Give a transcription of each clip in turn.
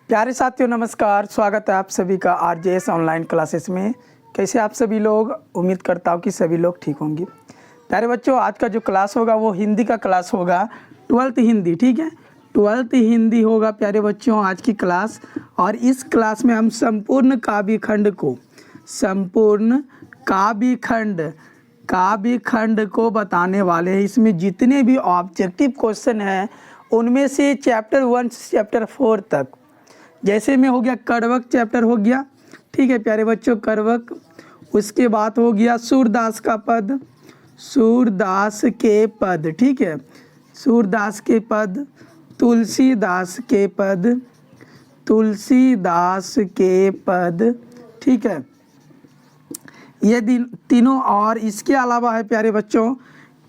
प्यारे साथियों नमस्कार, स्वागत है आप सभी का आरजेएस ऑनलाइन क्लासेस में। कैसे आप सभी लोग? उम्मीद करता हूँ कि सभी लोग ठीक होंगे। प्यारे बच्चों, आज का जो क्लास होगा वो हिंदी का क्लास होगा, 12th हिंदी। ठीक है, 12th हिंदी होगा प्यारे बच्चों आज की क्लास। और इस क्लास में हम संपूर्ण काव्य खंड को बताने वाले हैं। इसमें जितने भी ऑब्जेक्टिव क्वेश्चन हैं उनमें से चैप्टर 1 से चैप्टर 4 तक, जैसे में हो गया करवक चैप्टर हो गया। ठीक है प्यारे बच्चों, करवक। उसके बाद हो गया सूरदास के पद। ठीक है, सूरदास के पद, तुलसीदास के पद। ठीक है, ये तीनों। और इसके अलावा है प्यारे बच्चों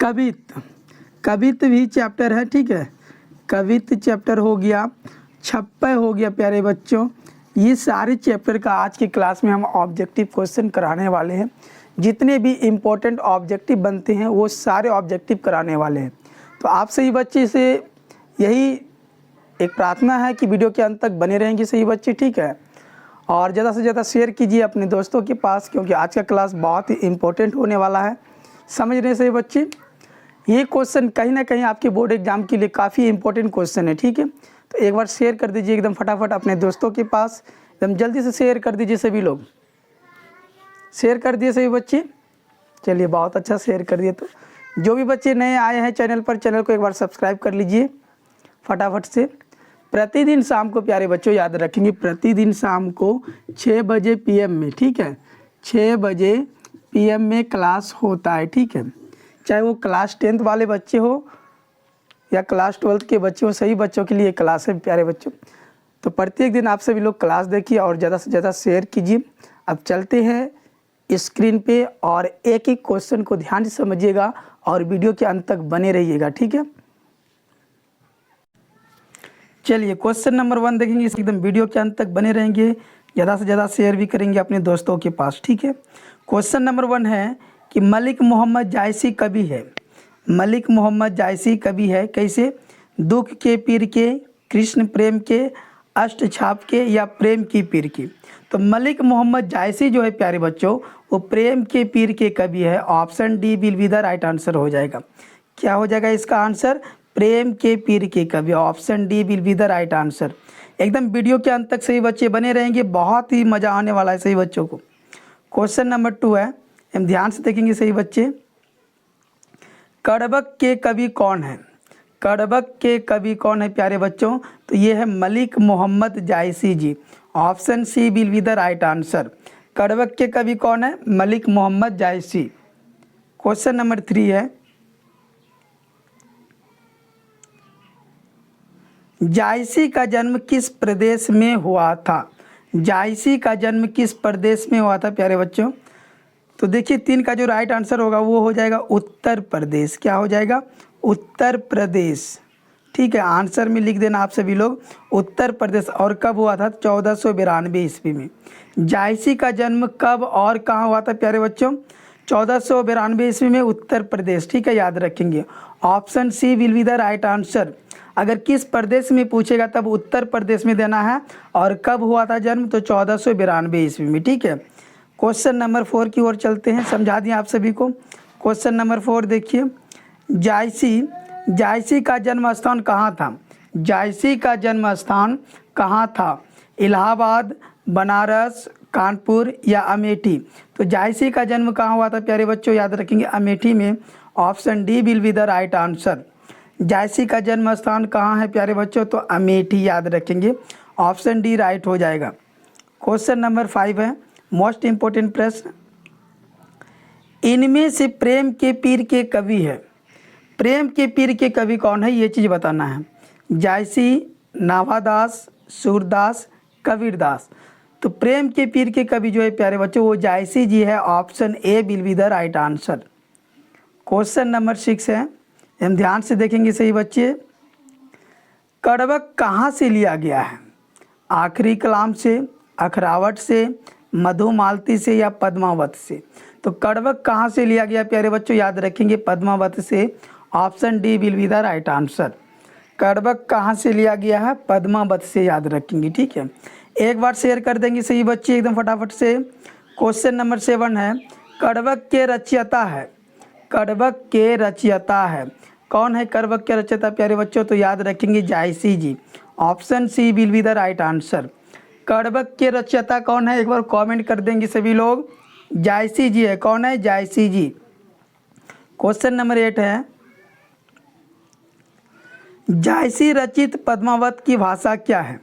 कवित्त भी चैप्टर है। ठीक है, कवित्त चैप्टर हो गया, छप्पय हो गया प्यारे बच्चों। ये सारे चैप्टर का आज की क्लास में हम ऑब्जेक्टिव क्वेश्चन कराने वाले हैं। जितने भी इम्पोर्टेंट ऑब्जेक्टिव बनते हैं वो सारे ऑब्जेक्टिव कराने वाले हैं। तो आप सही बच्चे से यही एक प्रार्थना है कि वीडियो के अंत तक बने रहेंगे सही बच्चे। ठीक है, और ज़्यादा से ज़्यादा शेयर कीजिए अपने दोस्तों के पास, क्योंकि आज का क्लास बहुत ही इम्पोर्टेंट होने वाला है। समझ रहे हैं सही बच्चे? ये क्वेश्चन कहीं ना कहीं आपके बोर्ड एग्जाम के लिए काफ़ी इंपॉर्टेंट क्वेश्चन है। ठीक है, तो एक बार शेयर कर दीजिए एकदम फटाफट अपने दोस्तों के पास, एकदम जल्दी से शेयर कर दीजिए। सभी लोग शेयर कर दिए सभी बच्चे? चलिए, बहुत अच्छा शेयर कर दिए। तो जो भी बच्चे नए आए हैं चैनल पर, चैनल को एक बार सब्सक्राइब कर लीजिए फटाफट से। प्रतिदिन शाम को प्यारे बच्चों याद रखेंगे, प्रतिदिन शाम को 6 बजे PM में, ठीक है, 6 बजे PM में क्लास होता है। ठीक है, चाहे वो क्लास 10th वाले बच्चे हो या क्लास 12th के बच्चे हो, सही बच्चों के लिए क्लास है प्यारे बच्चों। तो प्रत्येक दिन आप सभी लोग क्लास देखिए और ज़्यादा से ज़्यादा शेयर कीजिए। अब चलते हैं स्क्रीन पे और एक एक क्वेश्चन को ध्यान से समझिएगा और वीडियो के अंत तक बने रहिएगा। ठीक है, चलिए क्वेश्चन नंबर 1 देखेंगे। इस एकदम वीडियो के अंत तक बने रहेंगे, ज़्यादा से ज़्यादा शेयर भी करेंगे अपने दोस्तों के पास। ठीक है, क्वेश्चन नंबर 1 है कि मलिक मोहम्मद जायसी कवि है। मलिक मोहम्मद जायसी कवि है कैसे? दुख के पीर के, कृष्ण प्रेम के, अष्ट छाप के या प्रेम की पीर की। तो मलिक मोहम्मद जायसी जो है प्यारे बच्चों वो प्रेम के पीर के कवि है। Option D will be the right answer हो जाएगा। क्या हो जाएगा इसका आंसर? प्रेम के पीर के कवि। Option D will be the right answer. एकदम वीडियो के अंत तक सही बच्चे बने रहेंगे, बहुत ही मज़ा आने वाला है सही बच्चों को। क्वेश्चन नंबर 2 है, हम ध्यान से देखेंगे सही बच्चे। करवक के कवि कौन है? करवक के कवि कौन है प्यारे बच्चों? तो ये है Malik Mohammad Jayasi ji. Option C will be the right answer. करवक के कवि कौन है? मलिक मोहम्मद जायसी। क्वेश्चन नंबर 3 है, जायसी का जन्म किस प्रदेश में हुआ था? जायसी का जन्म किस प्रदेश में हुआ था प्यारे बच्चों? तो देखिए 3 का जो राइट आंसर होगा वो हो जाएगा उत्तर प्रदेश। क्या हो जाएगा? उत्तर प्रदेश। ठीक है, आंसर में लिख देना आप सभी लोग, उत्तर प्रदेश। और कब हुआ था? 1492 ईस्वी में। जायसी का जन्म कब और कहाँ हुआ था प्यारे बच्चों? 1492 ईस्वी में, उत्तर प्रदेश। ठीक है, याद रखेंगे। Option C will be the right answer. अगर किस प्रदेश में पूछेगा तब उत्तर प्रदेश में देना है, और कब हुआ था जन्म? तो 1492 ईस्वी में। ठीक है, क्वेश्चन नंबर 4 की ओर चलते हैं, समझा दिए आप सभी को। क्वेश्चन नंबर 4 देखिए, जायसी का जन्म स्थान कहाँ था? जायसी का जन्म स्थान कहाँ था? इलाहाबाद, बनारस, कानपुर या अमेठी? तो जायसी का जन्म कहाँ हुआ था प्यारे बच्चों? याद रखेंगे अमेठी में। Option D will be the right answer. Jayasi का जन्म स्थान कहाँ है प्यारे बच्चों? तो अमेठी, याद रखेंगे। ऑप्शन डी राइट हो जाएगा। क्वेश्चन नंबर 5 है, मोस्ट इंपोर्टेंट प्रश्न। इनमें से प्रेम के पीर के कवि है। प्रेम के पीर के कवि कौन है ये चीज़ बताना है। जायसी, नाभादास, सूरदास, कबीरदास। तो प्रेम के पीर के कवि जो है प्यारे बच्चों वो जायसी जी है। Option A will be the right answer. Question number 6 है, हम ध्यान से देखेंगे सही बच्चे। करवक कहाँ से लिया गया है? आखिरी कलाम से, अखरावट से, मधुमालती से या पद्मावत से? तो करवक कहाँ से लिया गया प्यारे बच्चों? याद रखेंगे पद्मावत से। Option D will be the right answer. कड़वक कहाँ से लिया गया है? पद्मावत से, याद रखेंगे। ठीक है, एक बार शेयर कर देंगे सही बच्चे एकदम फटाफट से। क्वेश्चन नंबर 7 है, कड़वक के रचयिता है, कड़वक के रचयिता है कौन है? कड़वक के रचयिता प्यारे बच्चों, तो याद रखेंगे Jayasi ji. Option C will be the right answer. कड़वक के रचयिता कौन है? एक बार कमेंट कर देंगे सभी लोग। जायसी जी है। कौन है? जायसी जी। क्वेश्चन नंबर 8 है, जायसी रचित पद्मावत की भाषा क्या है?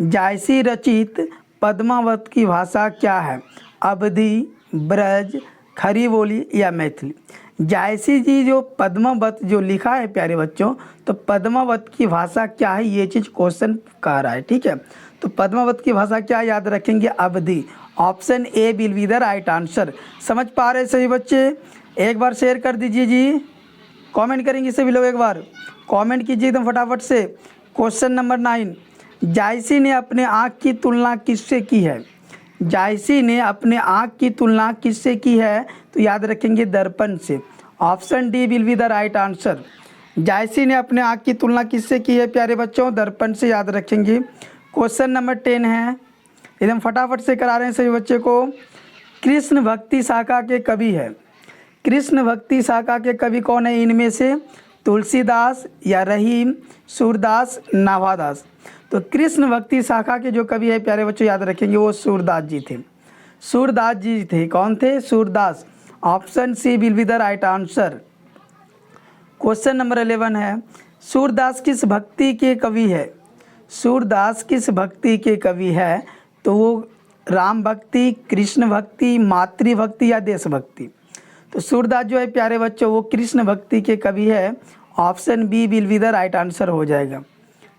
जायसी रचित पद्मावत की भाषा क्या है? अवधी, ब्रज, खरी बोली या मैथिली? जायसी जी जो पद्मावत जो लिखा है प्यारे बच्चों, तो पद्मावत की भाषा क्या है, ये चीज़ क्वेश्चन कह रहा है। ठीक है, तो पद्मावत की भाषा क्या, याद रखेंगे Awadhi. Option A will be the right answer. समझ पा रहे सभी बच्चे? एक बार शेयर कर दीजिए जी, कमेंट करेंगे सभी लोग, एक बार कमेंट कीजिए एकदम फटाफट से। क्वेश्चन नंबर 9, जायसी ने अपने आँख की तुलना किससे की है? जायसी ने अपने आँख की तुलना किससे की है? तो याद रखेंगे दर्पण से। Option D will be the right answer. जायसी ने अपने आँख की तुलना किससे की है प्यारे बच्चों? दर्पण से, याद रखेंगे। क्वेश्चन नंबर 10 है, एकदम फटाफट से करा रहे हैं सभी बच्चे को। कृष्ण भक्ति शाखा के कवि है, कृष्ण भक्ति शाखा के कवि कौन है इनमें से? तुलसीदास या रहीम, सूरदास, नाभादास? तो कृष्ण भक्ति शाखा के जो कवि है प्यारे बच्चों, याद रखेंगे वो सूरदास जी थे। सूरदास जी थे। कौन थे? Surdas. Option C will be the right answer. Question number 11 है, सूरदास किस भक्ति के कवि है? सूरदास किस भक्ति के कवि है? तो वो राम भक्ति, कृष्ण भक्ति, मातृभक्ति या देशभक्ति? तो सूरदास जो है प्यारे बच्चों वो कृष्ण भक्ति के कवि है। Option B will be the right answer हो जाएगा।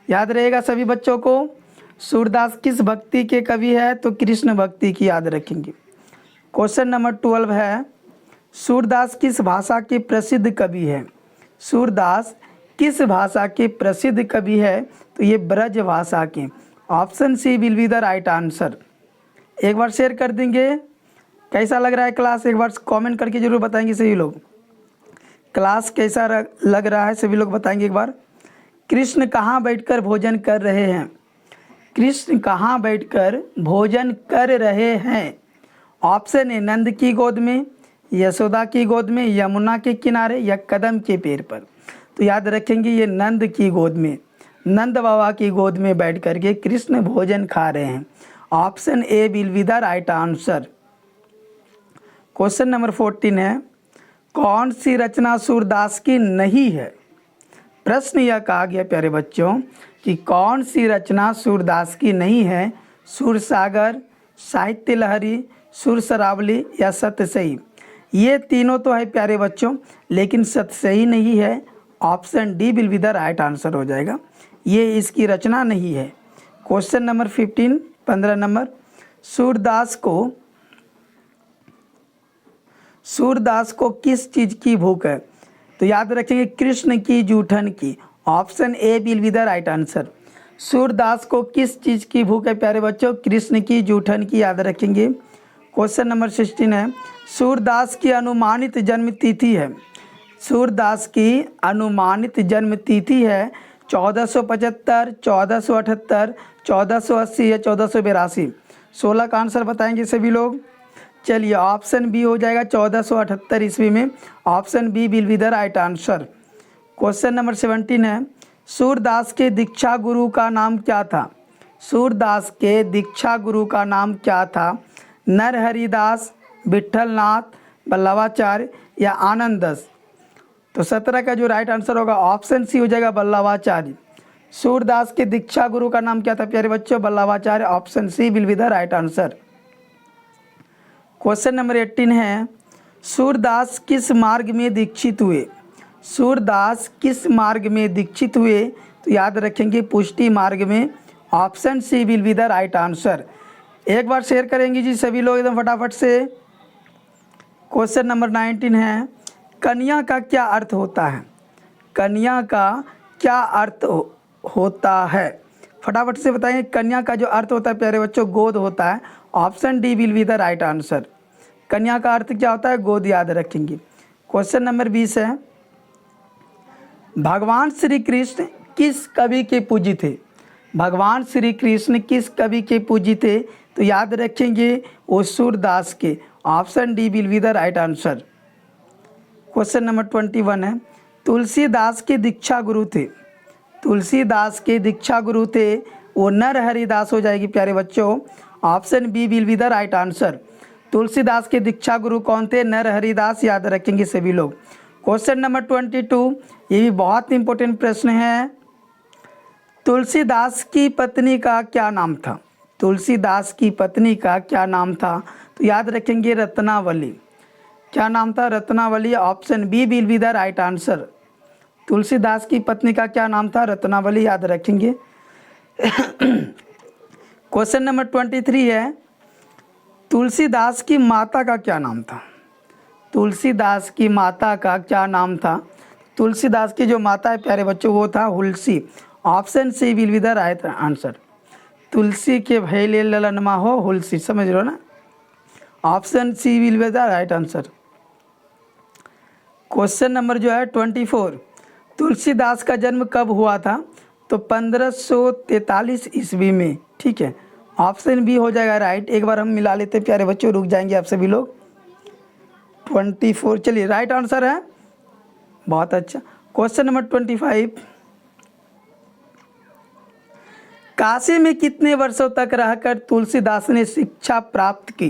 याद रहेगा सभी बच्चों को, सूरदास किस भक्ति के कवि है? तो कृष्ण भक्ति की, याद रखेंगे। क्वेश्चन नंबर 12 है, सूरदास किस भाषा के प्रसिद्ध कवि है? सूरदास किस भाषा के प्रसिद्ध कवि है? तो ये ब्रज भाषा के। Option C will be the right answer. एक बार शेयर कर देंगे। कैसा लग रहा है क्लास? एक बार कमेंट करके जरूर बताएंगे सभी लोग, क्लास कैसा लग रहा है सभी लोग बताएंगे एक बार। कृष्ण कहाँ बैठकर भोजन कर रहे हैं? कृष्ण कहाँ बैठकर भोजन कर रहे हैं? ऑप्शन ए नंद की गोद में, यशोदा की गोद में, यमुना के किनारे या कदम के पेड़ पर? तो याद रखेंगे ये नंद की गोद में, नंद बाबा की गोद में बैठ कर के कृष्ण भोजन खा रहे हैं। Option A will be the right answer. Question number 14 है, कौन सी रचना सूरदास की नहीं है? प्रश्न यह कहा गया प्यारे बच्चों कि कौन सी रचना सूरदास की नहीं है? सूरसागर, साहित्य लहरी, सुरसरावली या सतसई? ये तीनों तो है प्यारे बच्चों, लेकिन सतसई नहीं है। Option D will be the right answer हो जाएगा, ये इसकी रचना नहीं है। क्वेश्चन नंबर 15 नंबर, सूरदास को किस चीज़ की भूख है? तो याद रखेंगे कृष्ण की, जूठन की। Option A will be the right answer. Surdas को किस चीज़ की भूख है प्यारे बच्चों? कृष्ण की, जूठन की, याद रखेंगे। क्वेश्चन नंबर 16 है, सूरदास की अनुमानित जन्म तिथि है? सूरदास की अनुमानित जन्म तिथि है 1475, 1478, 1480 या 1482? 16 का आंसर बताएंगे सभी लोग। चलिए ऑप्शन बी हो जाएगा 1478 ईस्वी में। Option B will be the right answer. Question number 17 है, सूरदास के दीक्षा गुरु का नाम क्या था? सूरदास के दीक्षा गुरु का नाम क्या था? नरहरिदास, विठलनाथ, बल्लभाचार्य या आनंददास? तो 17 का जो राइट आंसर होगा ऑप्शन सी हो जाएगा बल्लभाचार्य। सूरदास के दीक्षा गुरु का नाम क्या था प्यारे बच्चों? Vallabhacharya. Option C will be the right answer. Question number 18 है, सूरदास किस मार्ग में दीक्षित हुए? सूरदास किस मार्ग में दीक्षित हुए? तो याद रखेंगे पुष्टि मार्ग में। Option C will be the right answer. एक बार शेयर करेंगे जी सभी लोग एकदम फटाफट से। क्वेश्चन नंबर 19 है, कन्या का क्या अर्थ होता है? कन्या का क्या अर्थ होता है? फटाफट से बताएंगे। कन्या का जो अर्थ होता है प्यारे बच्चों गोद होता है। Option D will be the right answer. कन्या का अर्थ क्या होता है? गोद, याद रखेंगे। क्वेश्चन नंबर 20 है, भगवान श्री कृष्ण किस कवि के पूज्य थे? भगवान श्री कृष्ण किस कवि के पूज्य थे? तो याद रखेंगे वो सूरदास के। Option D will be the right answer. Question number 21 है, तुलसीदास के दीक्षा गुरु थे। तुलसीदास के दीक्षा गुरु थे वो नरहरिदास हो जाएगी प्यारे बच्चों। Option B will be the right answer. Tulsidas के दीक्षा गुरु कौन थे? नरहरिदास, याद रखेंगे सभी लोग। क्वेश्चन नंबर 22, ये भी बहुत इंपॉर्टेंट प्रश्न है। तुलसीदास की पत्नी का क्या नाम था? तुलसीदास की पत्नी का क्या नाम था? तो याद रखेंगे रत्नावली। क्या नाम था? Ratnavali. Option B will be the right answer. Tulsidas की पत्नी का क्या नाम था? रत्नावली, याद रखेंगे। क्वेश्चन नंबर 23 है, तुलसीदास की माता का क्या नाम था? तुलसीदास की माता का क्या नाम था? तुलसीदास की जो माता है प्यारे बच्चों वो था Hulsi. Option C will be the right answer. Tulsi के भैले ललनमा हो हुलसी, समझ लो ना। Option C will be the right answer. Question number जो है 24, तुलसीदास का जन्म कब हुआ था? तो 1543 ईस्वी में, ठीक है। ऑप्शन बी हो जाएगा राइट। एक बार हम मिला लेते प्यारे बच्चों, रुक जाएंगे आप सभी लोग। 24 चलिए राइट आंसर है, बहुत अच्छा। क्वेश्चन नंबर 25, काशी में कितने वर्षों तक रहकर तुलसीदास ने शिक्षा प्राप्त की?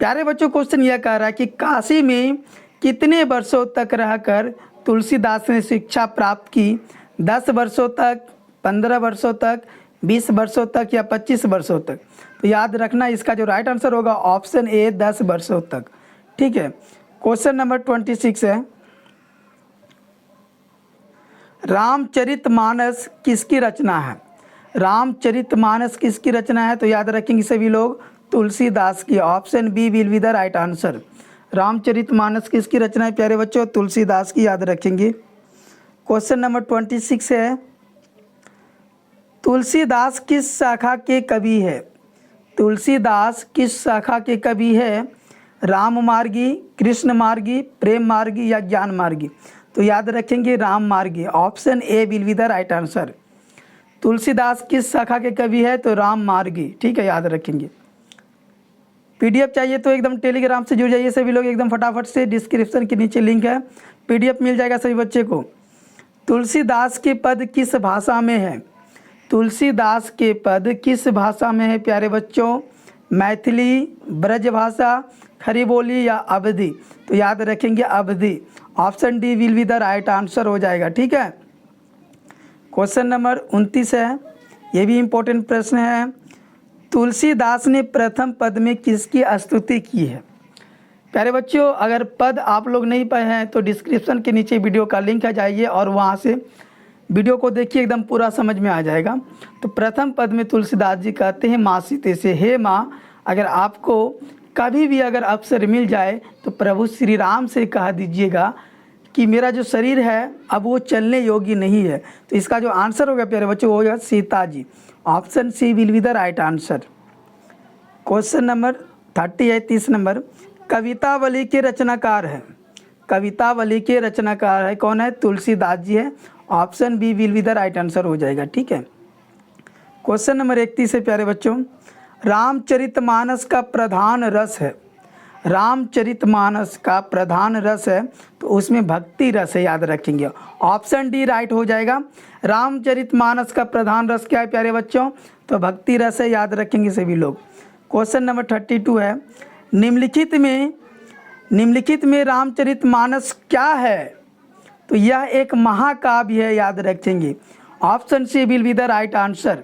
प्यारे बच्चों क्वेश्चन यह कह रहा है कि काशी में कितने वर्षों तक रहकर तुलसीदास ने शिक्षा प्राप्त की? 10 वर्षों तक, 15 वर्षों तक, 20 वर्षों तक या 25 वर्षों तक? तो याद रखना इसका जो राइट आंसर होगा ऑप्शन ए 10 वर्षों तक, ठीक है। क्वेश्चन नंबर 26 है, रामचरितमानस किसकी रचना है? रामचरितमानस किसकी रचना है? तो याद रखेंगे सभी लोग तुलसीदास की। Option B will be the right answer. Ramcharitmanas किसकी रचना है प्यारे बच्चों? तुलसीदास की, याद रखेंगे। क्वेश्चन नंबर 26 है, तुलसीदास किस शाखा के कवि है? तुलसीदास किस शाखा के कवि है? राम मार्गी, कृष्ण मार्गी, प्रेम मार्गी या ज्ञान मार्गी? तो याद रखेंगे राम मार्गी। Option A will be the right answer. Tulsidas किस शाखा के कवि है? तो राम मार्गी, ठीक है, याद रखेंगे। पीडीएफ चाहिए तो एकदम टेलीग्राम से जुड़ जाइए सभी लोग एकदम फटाफट से, डिस्क्रिप्शन के नीचे लिंक है, पीडीएफ मिल जाएगा सभी बच्चे को। तुलसीदास के पद किस भाषा में है? तुलसीदास के पद किस भाषा में है प्यारे बच्चों? मैथिली, ब्रजभाषा, खड़ी बोली या अवधी? तो याद रखेंगे Awadhi. Option D will be the right answer हो जाएगा, ठीक है। क्वेश्चन नंबर 29 है, ये भी इम्पोर्टेंट प्रश्न है, तुलसीदास ने प्रथम पद में किसकी स्तुति की है? प्यारे बच्चों अगर पद आप लोग नहीं पाए हैं तो डिस्क्रिप्शन के नीचे वीडियो का लिंक है, जाइए और वहाँ से वीडियो को देखिए, एकदम पूरा समझ में आ जाएगा। तो प्रथम पद में तुलसीदास जी कहते हैं माँ सीते से, हे माँ, अगर आपको कभी भी अगर अवसर मिल जाए तो प्रभु श्री राम से कह दीजिएगा कि मेरा जो शरीर है अब वो चलने योग्य नहीं है। तो इसका जो आंसर होगा प्यारे बच्चों वो होगा Sita ji. Option C will be the right answer. Question number 30 है, 30 नंबर, कवितावली के रचनाकार है। कवितावली के रचनाकार है कौन है? तुलसीदास जी है। Option B will be the right answer हो जाएगा, ठीक है। क्वेश्चन नंबर 31 है प्यारे बच्चों, रामचरितमानस का प्रधान रस है। रामचरितमानस का प्रधान रस है तो उसमें भक्ति रस है, याद रखेंगे। ऑप्शन डी राइट हो जाएगा। रामचरितमानस का प्रधान रस क्या है प्यारे बच्चों? तो भक्ति रस है, याद रखेंगे सभी लोग। क्वेश्चन नंबर 32 है, निम्नलिखित में रामचरितमानस क्या है? तो यह एक महाकाव्य है, याद रखेंगे। Option C will be the right answer.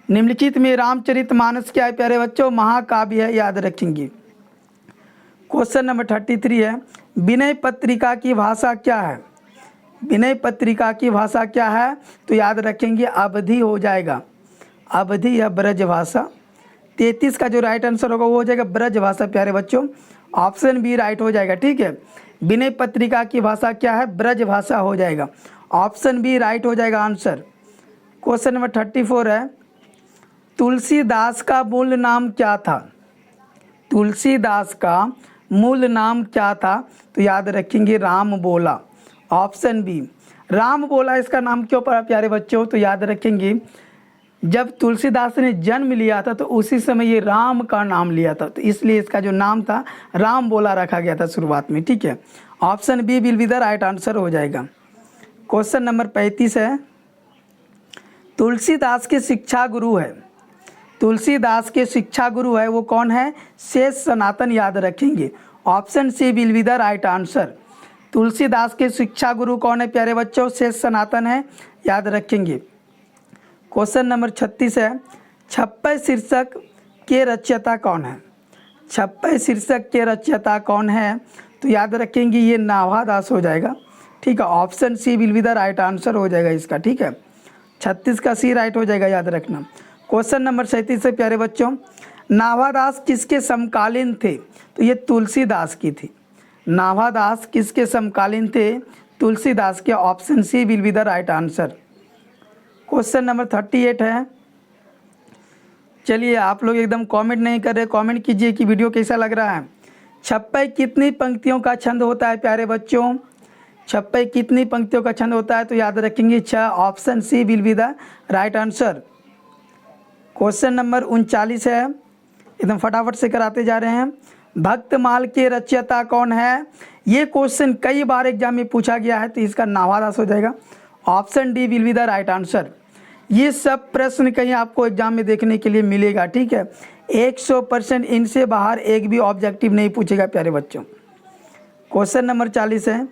निम्नलिखित में रामचरितमानस क्या है प्यारे बच्चों? महाकाव्य है, याद रखेंगे। क्वेश्चन नंबर 33 है, विनय पत्रिका की भाषा क्या है? विनय पत्रिका की भाषा क्या है? तो याद रखेंगे अवधी हो जाएगा, अवधी या ब्रज भाषा। 33 का जो राइट आंसर होगा वो हो जाएगा ब्रज भाषा प्यारे बच्चों। ऑप्शन बी राइट हो जाएगा, ठीक है। विनय पत्रिका की भाषा क्या है? ब्रज भाषा हो जाएगा। ऑप्शन बी राइट हो जाएगा आंसर। क्वेश्चन नंबर 34 है, तुलसीदास का मूल नाम क्या था? तुलसीदास का मूल नाम क्या था? तो याद रखेंगे राम बोला। ऑप्शन बी राम बोला इसका नाम क्यों पड़ा प्यारे बच्चों? तो याद रखेंगे जब तुलसीदास ने जन्म लिया था तो उसी समय ये राम का नाम लिया था, तो इसलिए इसका जो नाम था राम बोला रखा गया था शुरुआत में। ठीक है, option B will be the right answer हो जाएगा। क्वेश्चन नंबर 35 है, तुलसीदास के शिक्षा गुरु है, तुलसीदास के शिक्षा गुरु है वो कौन है? शेष सनातन, याद रखेंगे। Option C will be the right answer. Tulsidas के शिक्षा गुरु कौन है प्यारे बच्चों? शेष सनातन है, याद रखेंगे। क्वेश्चन नंबर 36 है, छप्पय शीर्षक के रचयिता कौन है? छप्पय शीर्षक के रचयिता कौन है? तो याद रखेंगे ये नाभादास हो जाएगा। ठीक है, option C will be the right answer हो जाएगा इसका। ठीक है, 36 का सी राइट हो जाएगा, याद रखना। क्वेश्चन नंबर 37 है प्यारे बच्चों, नाभादास किसके समकालीन थे? तो ये तुलसीदास की थी। नाभादास किसके समकालीन थे? तुलसीदास के। Option C will be the right answer. Question number 38 है, चलिए आप लोग एकदम कमेंट नहीं कर रहे, कमेंट कीजिए कि वीडियो कैसा लग रहा है। छप्पय कितनी पंक्तियों का छंद होता है प्यारे बच्चों? छप्पय कितनी पंक्तियों का छंद होता है? तो याद रखेंगे 6। Option C will be the right answer. Question number 39 है, एकदम फटाफट से कराते जा रहे हैं। भक्तमाल के रचयिता कौन है? ये क्वेश्चन कई बार एग्जाम में पूछा गया है, तो इसका नाभादास हो जाएगा। Option D will be the right answer. ये सब प्रश्न कहीं आपको एग्जाम में देखने के लिए मिलेगा। ठीक है, 100% इनसे बाहर एक भी ऑब्जेक्टिव नहीं पूछेगा प्यारे बच्चों। क्वेश्चन नंबर 40 है,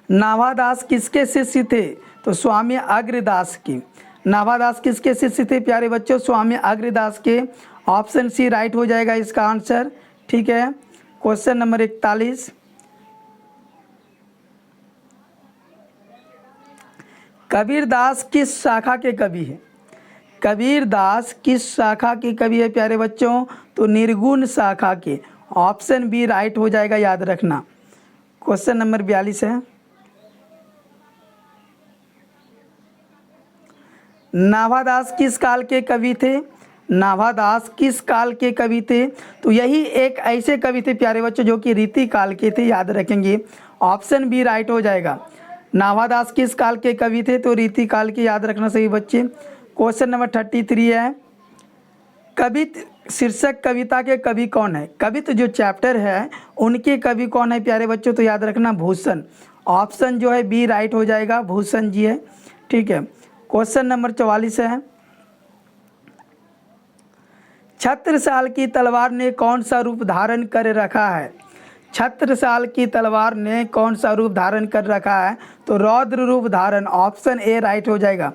नाभादास किसके शिष्य थे? तो स्वामी अग्रदास की। नाभादास किसके शिष्य थे प्यारे बच्चों? स्वामी अग्रदास के। ऑप्शन सी राइट हो जाएगा इसका आंसर। ठीक है, क्वेश्चन नंबर 41, कबीरदास किस शाखा के कवि है? कबीरदास किस शाखा के कवि है प्यारे बच्चों? तो निर्गुण शाखा के। ऑप्शन बी राइट हो जाएगा, याद रखना। क्वेश्चन नंबर 42 है, नाभादास किस काल के कवि थे? नाभादास किस काल के कवि थे? तो यही एक ऐसे कवि थे प्यारे बच्चों जो कि रीति काल के थे, याद रखेंगे। ऑप्शन बी राइट हो जाएगा। नाभादास किस काल के कवि थे? तो रीति काल के, याद रखना सही बच्चे। क्वेश्चन नंबर 33 है, कवित शीर्षक कविता के कवि कौन है? कवित जो चैप्टर है उनके कवि कौन है प्यारे बच्चों? तो याद रखना भूषण। ऑप्शन जो है बी राइट हो जाएगा, भूषण जी है। ठीक है, क्वेश्चन नंबर 44 है, छत्रसाल की तलवार ने कौन सा रूप धारण कर रखा है? छत्रसाल की तलवार ने कौन सा रूप धारण कर रखा है? तो रौद्र रूप धारण। ऑप्शन ए राइट हो जाएगा,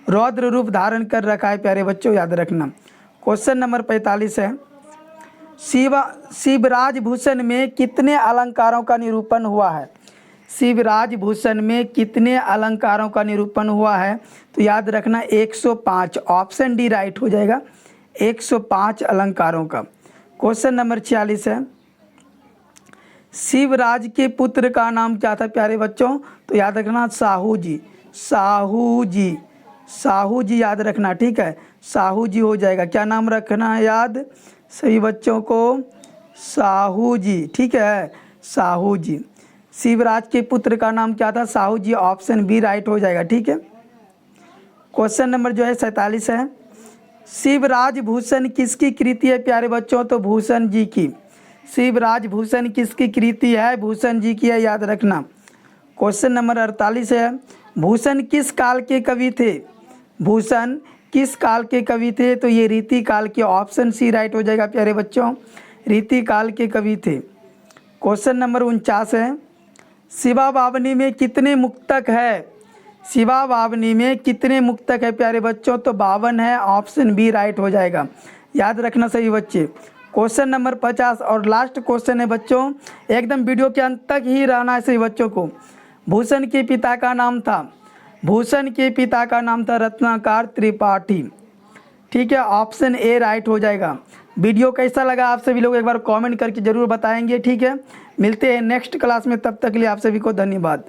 रौद्र रूप धारण कर रखा है प्यारे बच्चों, याद रखना। क्वेश्चन नंबर 45 है, शिवराज भूषण में कितने अलंकारों का निरूपण हुआ है? शिवराज भूषण में कितने अलंकारों का निरूपण हुआ है? तो याद रखना 105। ऑप्शन डी राइट हो जाएगा, 105 अलंकारों का। क्वेश्चन नंबर 46 है, शिवराज के पुत्र का नाम क्या था प्यारे बच्चों? तो याद रखना साहू जी। साहू जी, साहू जी याद रखना। ठीक है, साहू जी हो जाएगा। क्या नाम रखना है याद सभी बच्चों को? साहू जी। ठीक है, साहू जी। शिवराज के पुत्र का नाम क्या था? साहू जी। ऑप्शन बी राइट हो जाएगा। ठीक है, क्वेश्चन नंबर जो है 47 है, शिवराज भूषण किसकी कृति है प्यारे बच्चों? तो भूषण जी की। शिवराज भूषण किसकी कृति है? भूषण जी की है, याद रखना। क्वेश्चन नंबर 48 है, भूषण किस काल के कवि थे? भूषण किस काल के कवि थे? तो ये रीति काल के। ऑप्शन सी राइट हो जाएगा प्यारे बच्चों, रीति काल के कवि थे। क्वेश्चन नंबर 49 है, शिवा बावनी में कितने मुक्तक है? शिवा बावनी में कितने मुक्तक है प्यारे बच्चों? तो 52 है। ऑप्शन बी राइट हो जाएगा, याद रखना सही बच्चे। क्वेश्चन नंबर 50 और लास्ट क्वेश्चन है बच्चों, एकदम वीडियो के अंत तक ही रहना है सही बच्चों को। भूषण के पिता का नाम था, भूषण के पिता का नाम था रत्नाकर त्रिपाठी। ठीक है, ऑप्शन ए राइट हो जाएगा। वीडियो कैसा लगा आप सभी लोग एक बार कमेंट करके ज़रूर बताएंगे। ठीक है, मिलते हैं नेक्स्ट क्लास में, तब तक के लिए आप सभी को धन्यवाद।